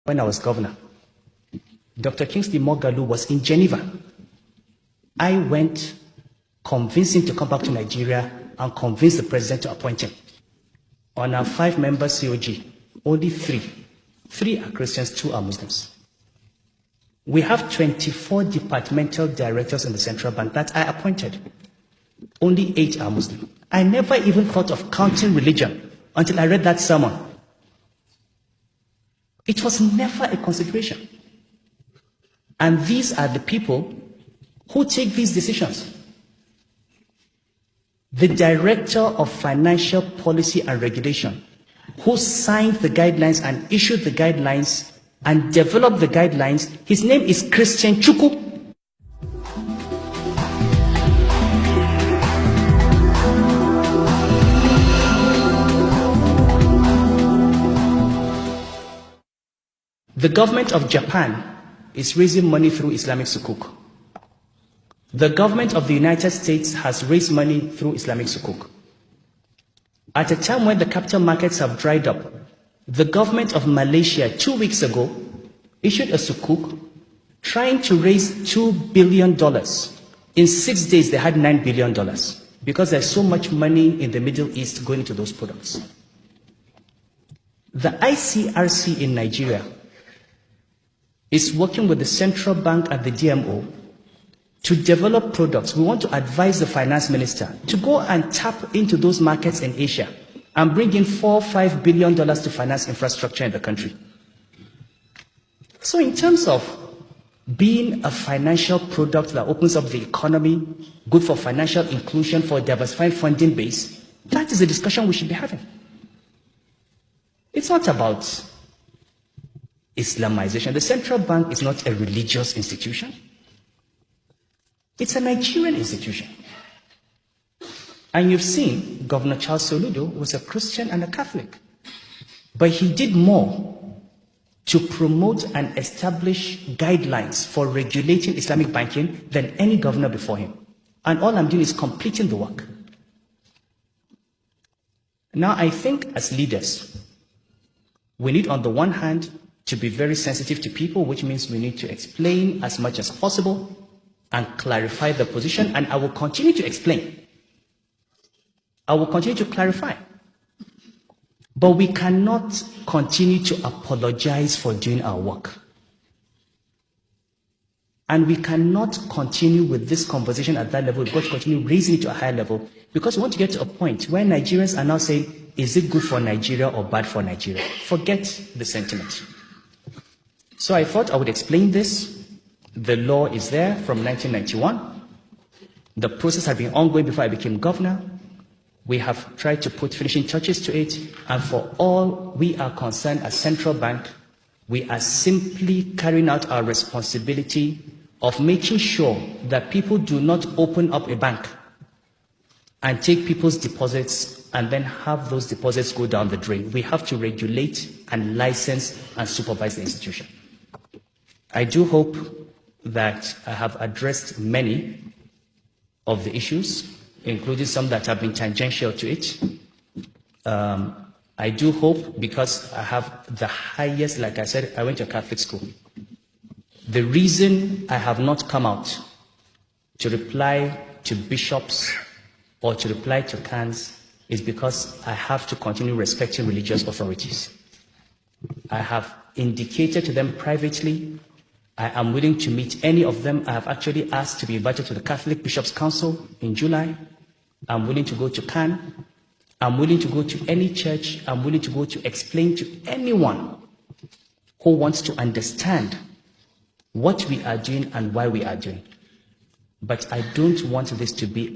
when I was governor. Dr. Kingsley Moghalu was in Geneva. I went, convinced him to come back to Nigeria and convinced the president to appoint him. On our 5-member COG, only 3 are Christians, 2 are Muslims. We have 24 departmental directors in the central bank that I appointed. Only 8 are Muslim. I never even thought of counting religion until I read that sermon. It was never a consideration. And these are the people who take these decisions. The Director of Financial Policy and Regulation, who signed the guidelines and issued the guidelines and developed the guidelines, his name is Christian Chukwu. The government of Japan is raising money through Islamic Sukuk. The government of the United States has raised money through Islamic Sukuk. At a time when the capital markets have dried up, the government of Malaysia 2 weeks ago issued a Sukuk trying to raise $2 billion. In 6 days, they had $9 billion because there's so much money in the Middle East going into those products. The ICRC in Nigeria is working with the central bank and the DMO to develop products. We want to advise the finance minister to go and tap into those markets in Asia and bring in $4-5 billion to finance infrastructure in the country. So in terms of being a financial product that opens up the economy, good for financial inclusion, for a diversified funding base, that is the discussion we should be having. It's not about Islamization. The central bank is not a religious institution. It's a Nigerian institution. And you've seen Governor Charles Soludo was a Christian and a Catholic. But he did more to promote and establish guidelines for regulating Islamic banking than any governor before him. And all I'm doing is completing the work. Now, I think as leaders, we need on the one hand to be very sensitive to people, which means we need to explain as much as possible and clarify the position, and I will continue to explain. I will continue to clarify. But we cannot continue to apologize for doing our work. And we cannot continue with this conversation at that level. We've got to continue raising it to a higher level because we want to get to a point where Nigerians are now saying, is it good for Nigeria or bad for Nigeria? Forget the sentiment. So I thought I would explain this. The law is there from 1991. The process had been ongoing before I became governor. We have tried to put finishing touches to it. And for all we are concerned as central bank, we are simply carrying out our responsibility of making sure that people do not open up a bank and take people's deposits and then have those deposits go down the drain. We have to regulate and license and supervise the institution. I do hope that I have addressed many of the issues, including some that have been tangential to it. I do hope, because I have the highest, like I said, I went to a Catholic school. The reason I have not come out to reply to bishops or to reply to cans is because I have to continue respecting religious authorities. I have indicated to them privately I am willing to meet any of them. I have actually asked to be invited to the Catholic Bishops' Council in July. I'm willing to go to Cannes. I'm willing to go to any church. I'm willing to go to explain to anyone who wants to understand what we are doing and why we are doing. But I don't want this to be